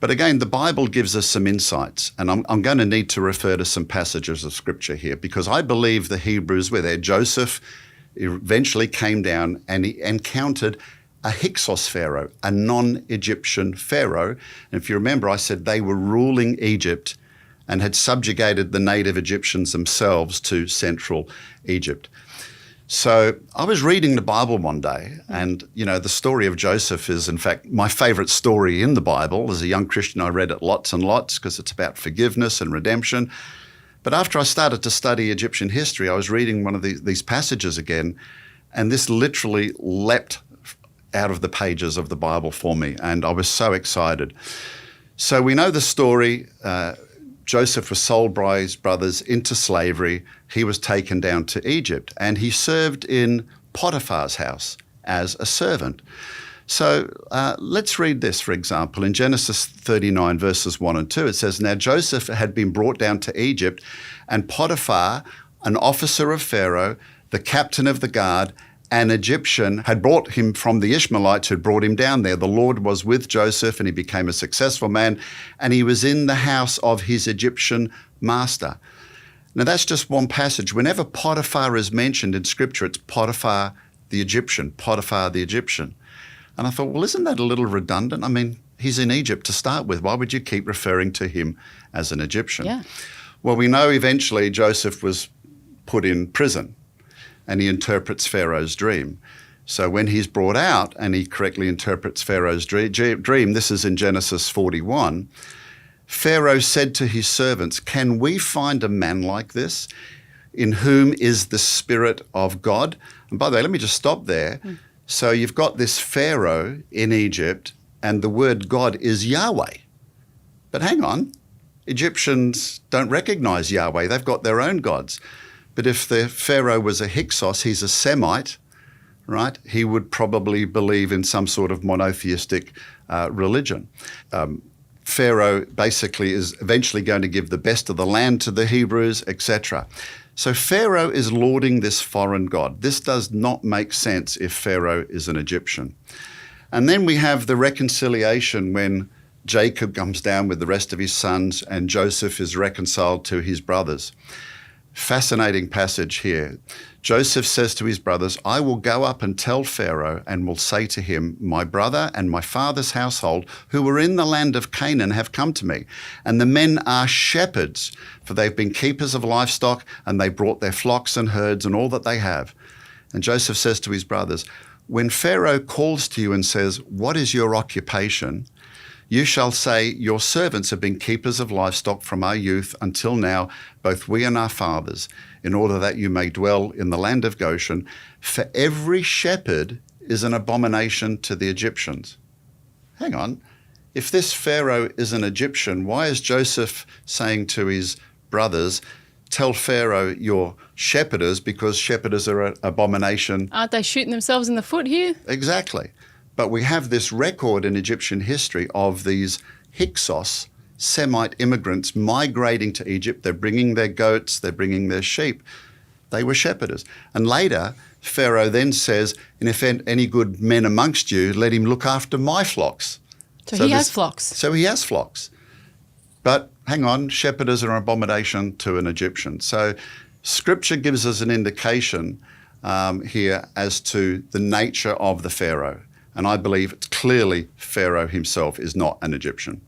But again, the Bible gives us some insights, and I'm going to need to refer to some passages of Scripture here, because I believe the Hebrews were there. Joseph eventually came down and he encountered a Hyksos Pharaoh, a non-Egyptian Pharaoh. And if you remember, I said they were ruling Egypt and had subjugated the native Egyptians themselves to central Egypt. So I was reading the Bible one day, and, you know, the story of Joseph is, in fact, my favourite story in the Bible. As a young Christian, I read it lots and lots because it's about forgiveness and redemption. But after I started to study Egyptian history, I was reading one of these passages again, and this literally leapt out of the pages of the Bible for me, and I was so excited. So we know the story. Joseph was sold by his brothers into slavery. He was taken down to Egypt, and he served in Potiphar's house as a servant. So let's read this, for example. In Genesis 39, verses 1 and 2, it says, "Now Joseph had been brought down to Egypt, and Potiphar, an officer of Pharaoh, the captain of the guard, an Egyptian, had brought him from the Ishmaelites who had brought him down there. The Lord was with Joseph, and he became a successful man, and he was in the house of his Egyptian master." Now, that's just one passage. Whenever Potiphar is mentioned in Scripture, it's Potiphar the Egyptian, Potiphar the Egyptian. And I thought, well, isn't that a little redundant? I mean, he's in Egypt to start with. Why would you keep referring to him as an Egyptian? Yeah. Well, we know eventually Joseph was put in prison, and he interprets Pharaoh's dream. So when he's brought out and he correctly interprets Pharaoh's dream, this is in Genesis 41, Pharaoh said to his servants, "Can we find a man like this, in whom is the Spirit of God?" And by the way, let me just stop there. So you've got this Pharaoh in Egypt, and the word God is Yahweh. But hang on, Egyptians don't recognize Yahweh. They've got their own gods. But if the Pharaoh was a Hyksos, he's a Semite, right? He would probably believe in some sort of monotheistic religion. Pharaoh basically is eventually going to give the best of the land to the Hebrews, etc. So Pharaoh is lauding this foreign god. This does not make sense if Pharaoh is an Egyptian. And then we have the reconciliation when Jacob comes down with the rest of his sons and Joseph is reconciled to his brothers. Fascinating passage here. Joseph says to his brothers, "I will go up and tell Pharaoh and will say to him, my brother and my father's household who were in the land of Canaan have come to me. And the men are shepherds, for they've been keepers of livestock, and they brought their flocks and herds and all that they have." And Joseph says to his brothers, "When Pharaoh calls to you and says, 'What is your occupation?' you shall say, 'Your servants have been keepers of livestock from our youth until now, both we and our fathers, in order that you may dwell in the land of Goshen. For every shepherd is an abomination to the Egyptians.'" Hang on. If this Pharaoh is an Egyptian, why is Joseph saying to his brothers, "Tell Pharaoh you're shepherders, because shepherders are an abomination"? Aren't they shooting themselves in the foot here? Exactly. But we have this record in Egyptian history of these Hyksos, Semite immigrants migrating to Egypt. They're bringing their goats, they're bringing their sheep. They were shepherders. And later, Pharaoh then says, "And if any good men amongst you, let him look after my flocks." So he has flocks. So he has flocks. But hang on, shepherders are an abomination to an Egyptian. So Scripture gives us an indication here as to the nature of the Pharaoh. And I believe clearly Pharaoh himself is not an Egyptian.